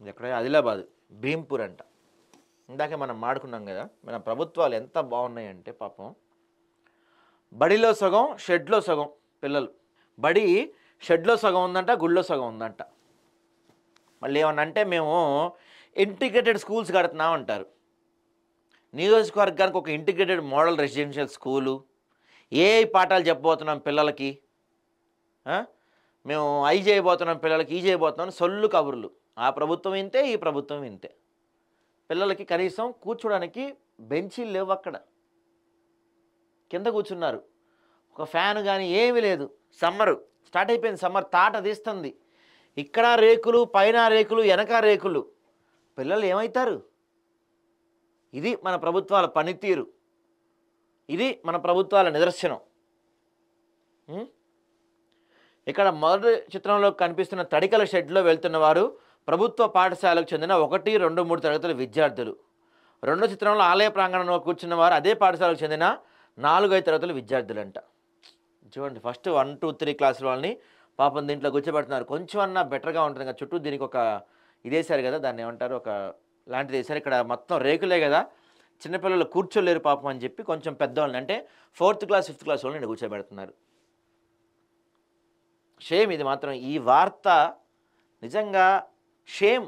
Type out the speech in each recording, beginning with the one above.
ఎక్కడ ఆదిలాబాద్ భీంపూర్ అంట. ఇందాకే మనం మాడుకున్నాం కదా, మన ప్రభుత్వాలు ఎంత బాగున్నాయంటే పాపం బడిలో సగం షెడ్లో సగం పిల్లలు. బడి షెడ్లో సగం ఉందంట, గుళ్ళో సగం ఉందంట. మళ్ళీ ఏమన్నా అంటే మేము ఇంటిగ్రేటెడ్ స్కూల్స్ కడుతున్నాం అంటారు. నియోజకవర్గానికి ఒక ఇంటిగ్రేటెడ్ మోడల్ రెసిడెన్షియల్ స్కూలు, ఏ పాఠాలు చెప్పబోతున్నాం పిల్లలకి, మేము అవి చేయబోతున్నాం పిల్లలకి, ఈ చేయబోతున్నాం, సొల్లు కబుర్లు. ఆ ప్రభుత్వం ఇంతే, ఈ ప్రభుత్వం ఇంతే. పిల్లలకి కనీసం కూర్చోడానికి బెంచీలు లేవు, అక్కడ కింద కూర్చున్నారు. ఒక ఫ్యాన్ కానీ ఏమీ లేదు. సమ్మరు స్టార్ట్ అయిపోయింది, సమ్మర్ తాట తీస్తుంది. ఇక్కడ రేకులు, పైన రేకులు, వెనక రేకులు. పిల్లలు ఏమవుతారు? ఇది మన ప్రభుత్వాల పనితీరు, ఇది మన ప్రభుత్వాల నిదర్శనం. ఇక్కడ మొదటి చిత్రంలో కనిపిస్తున్న తడికల షెడ్లో వెళ్తున్న వారు ప్రభుత్వ పాఠశాలకు చెందిన 1, 2, 3 తరగతుల విద్యార్థులు. రెండో చిత్రంలో ఆలయ ప్రాంగణంలో కూర్చున్న వారు అదే పాఠశాలకు చెందిన 4, 5 తరగతుల విద్యార్థులంట. చూడండి, ఫస్ట్ 1, 2, 3 క్లాసుల వాళ్ళని పాపం దీంట్లో కూర్చోబెడుతున్నారు. కొంచెం అన్నా బెటర్గా ఉంటుంది కదా. చుట్టూ దీనికి ఒక ఇదేశారు కదా, దాన్ని ఏమంటారు, ఒక లాంటిది వేశారు. ఇక్కడ మొత్తం రేకులే కదా, చిన్నపిల్లలు కూర్చోలేరు పాపం అని చెప్పి కొంచెం పెద్దవాళ్ళని, అంటే 4th క్లాస్ 5th క్లాస్ వాళ్ళని కూర్చోబెడుతున్నారు. షేమ్ ఇది మాత్రం. ఈ వార్త నిజంగా షేమ్.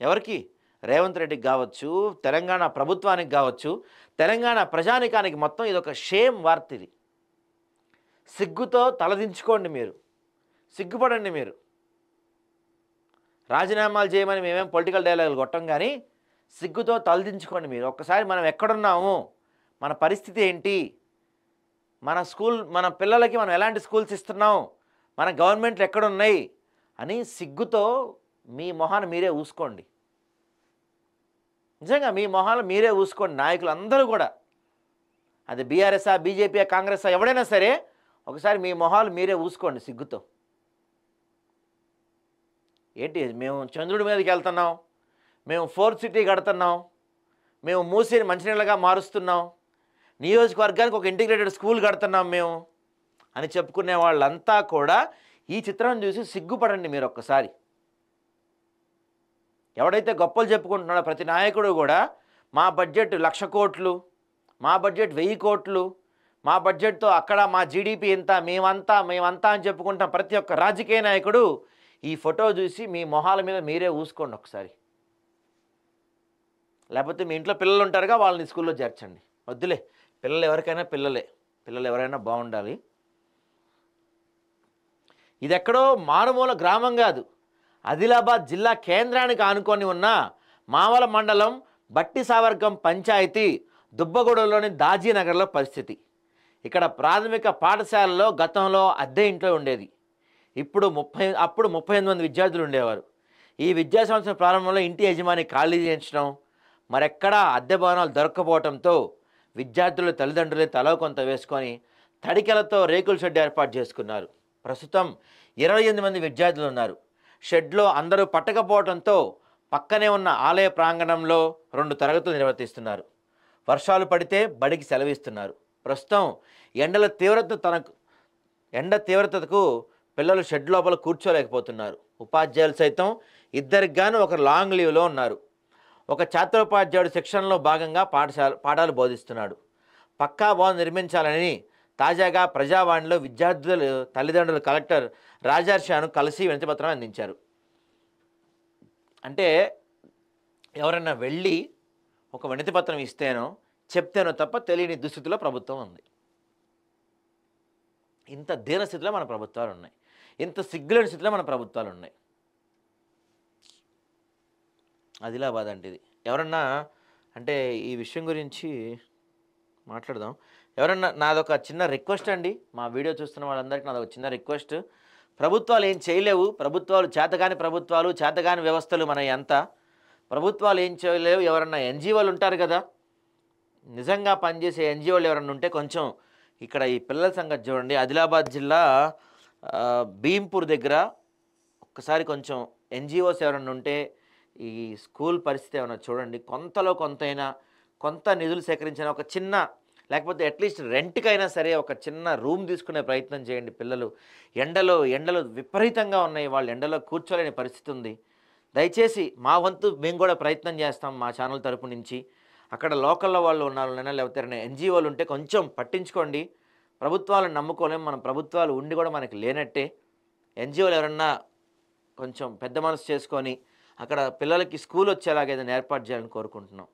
ఎవరికి? రేవంత్ రెడ్డికి కావచ్చు, తెలంగాణ ప్రభుత్వానికి కావచ్చు, తెలంగాణ ప్రజానికానికి మొత్తం ఇదొక షేమ్ వార్త. ఇది సిగ్గుతో తలదించుకోండి, మీరు సిగ్గుపడండి. మీరు రాజీనామాలు చేయమని మేమేం పొలిటికల్ డైలాగులు కొట్టం, కానీ సిగ్గుతో తలదించుకోండి మీరు. ఒక్కసారి మనం ఎక్కడున్నాము, మన పరిస్థితి ఏంటి, మన స్కూల్, మన పిల్లలకి మనం ఎలాంటి స్కూల్స్ ఇస్తున్నాం, మన గవర్నమెంట్లు ఎక్కడున్నాయి అని సిగ్గుతో మీ మొహాన్ని మీరే ఊసుకోండి. నిజంగా మీ మొహాలు మీరే ఊసుకోండి. నాయకులు అందరూ కూడా, అది బీఆర్ఎస్ఆ, బీజేపీ, కాంగ్రెస్, ఎవడైనా సరే ఒకసారి మీ మొహాలు మీరే ఊసుకోండి సిగ్గుతో. ఏంటి, మేము చంద్రుడి మీదకి వెళ్తున్నాం, మేము 4th సిటీ కడుతున్నాం, మేము మూసిని మంచినీళ్ళగా మారుస్తున్నాం, నియోజకవర్గానికి ఒక ఇంటిగ్రేటెడ్ స్కూల్ కడుతున్నాం మేము అని చెప్పుకునే వాళ్ళంతా కూడా ఈ చిత్రం చూసి సిగ్గుపడండి మీరు ఒక్కసారి. ఎవడైతే గొప్పలు చెప్పుకుంటున్నాడో ప్రతి నాయకుడు కూడా మా బడ్జెట్ 1,00,000 కోట్లు, మా బడ్జెట్ 1000 కోట్లు, మా బడ్జెట్తో అక్కడ మా జీడిపి ఇంత, మేమంతా అని చెప్పుకుంటాం. ప్రతి ఒక్క రాజకీయ నాయకుడు ఈ ఫోటో చూసి మీ మొహాల మీద మీరే ఊసుకోండి ఒకసారి. లేకపోతే మీ ఇంట్లో పిల్లలు ఉంటారుగా, వాళ్ళని స్కూల్లో చేర్చండి. వద్దులే, పిల్లలు ఎవరికైనా పిల్లలే, పిల్లలు ఎవరైనా బాగుండాలి. ఇది ఎక్కడో మారుమూల గ్రామం కాదు, ఆదిలాబాద్ జిల్లా కేంద్రానికి ఆనుకొని ఉన్న మావల మండలం బట్టి సావర్గం పంచాయతీ దుబ్బగూడలోని దాజీనగర్లో పరిస్థితి. ఇక్కడ ప్రాథమిక పాఠశాలలో గతంలో అద్దె ఇంట్లో ఉండేది. అప్పుడు 38 మంది విద్యార్థులు ఉండేవారు. ఈ విద్యా సంవత్సరం ప్రారంభంలో ఇంటి యజమాని ఖాళీ చేయించడం, మరెక్కడా అద్దె భవనాలు దొరక్కపోవడంతో విద్యార్థుల తల్లిదండ్రులే తలో కొంత వేసుకొని తడికెలతో రేకుల షెడ్ ఏర్పాటు చేసుకున్నారు. ప్రస్తుతం 28 మంది విద్యార్థులు ఉన్నారు. షెడ్లో అందరూ పట్టకపోవడంతో పక్కనే ఉన్న ఆలయ ప్రాంగణంలో 2 తరగతులు నిర్వర్తిస్తున్నారు. వర్షాలు పడితే బడికి సెలవిస్తున్నారు. ప్రస్తుతం ఎండ తీవ్రతకు పిల్లలు షెడ్ లోపల కూర్చోలేకపోతున్నారు. ఉపాధ్యాయులు సైతం ఇద్దరికి గాను ఒకరు లాంగ్ లీవ్లో ఉన్నారు. ఒక ఛాత్రోపాధ్యాయుడు శిక్షణలో భాగంగా పాఠాలు బోధిస్తున్నాడు. పక్కా భవనం నిర్మించాలని తాజాగా ప్రజావాణిలో విద్యార్థులు తల్లిదండ్రులు కలెక్టర్ రాజర్షాను కలిసి వినతిపత్రం అందించారు. అంటే ఎవరైనా వెళ్ళి ఒక వినతిపత్రం ఇస్తేనో చెప్తేనో తప్ప తెలియని దుస్థితిలో ప్రభుత్వం ఉంది. ఇంత దీనస్థితిలో మన ప్రభుత్వాలు ఉన్నాయి, ఇంత సిగ్గులేని స్థితిలో మన ప్రభుత్వాలు ఉన్నాయి. ఆదిలాబాద్ అంటే ఇది. ఎవరన్నా అంటే ఈ విషయం గురించి మాట్లాడదాం. ఎవరన్నా, నాదొక చిన్న రిక్వెస్ట్ అండి, మా వీడియో చూస్తున్న వాళ్ళందరికీ నాదొక చిన్న రిక్వెస్ట్. ప్రభుత్వాలు ఏం చేయలేవు, ప్రభుత్వాలు చేతగాని ప్రభుత్వాలు, చేతగాని వ్యవస్థలు మన అంతా. ప్రభుత్వాలు ఏం చేయలేవు. ఎవరన్నా ఎన్జిఓలు ఉంటారు కదా, నిజంగా పనిచేసే ఎన్జిఓలు ఎవరన్నా ఉంటే కొంచెం ఇక్కడ ఈ పిల్లల సంగతి చూడండి. ఆదిలాబాద్ జిల్లా భీంపూర్ దగ్గర ఒక్కసారి కొంచెం ఎన్జిఓస్ ఎవరన్నా ఉంటే ఈ స్కూల్ పరిస్థితి ఏమైనా చూడండి. కొంతలో కొంతైనా కొంత నిధులు సేకరించిన ఒక చిన్న, లేకపోతే అట్లీస్ట్ రెంట్కైనా సరే ఒక చిన్న రూమ్ తీసుకునే ప్రయత్నం చేయండి. పిల్లలు ఎండలో విపరీతంగా ఉన్నాయి, వాళ్ళు ఎండలో కూర్చోలేని పరిస్థితి ఉంది. దయచేసి మా వంతు మేము కూడా ప్రయత్నం చేస్తాం మా ఛానల్ తరపు నుంచి. అక్కడ లోకల్లో వాళ్ళు ఉన్నారైనా లేకపోతే ఎన్‌జీఓలు ఉంటే కొంచెం పట్టించుకోండి. ప్రభుత్వాలను నమ్ముకోలేం. మనం ప్రభుత్వాలు ఉండి కూడా మనకి లేనట్టే. ఎన్‌జీఓలు ఎవరన్నా కొంచెం పెద్ద మనసు చేసుకొని అక్కడ పిల్లలకి స్కూల్ వచ్చేలాగా ఏదైనా ఏర్పాటు చేయాలని కోరుకుంటున్నాం.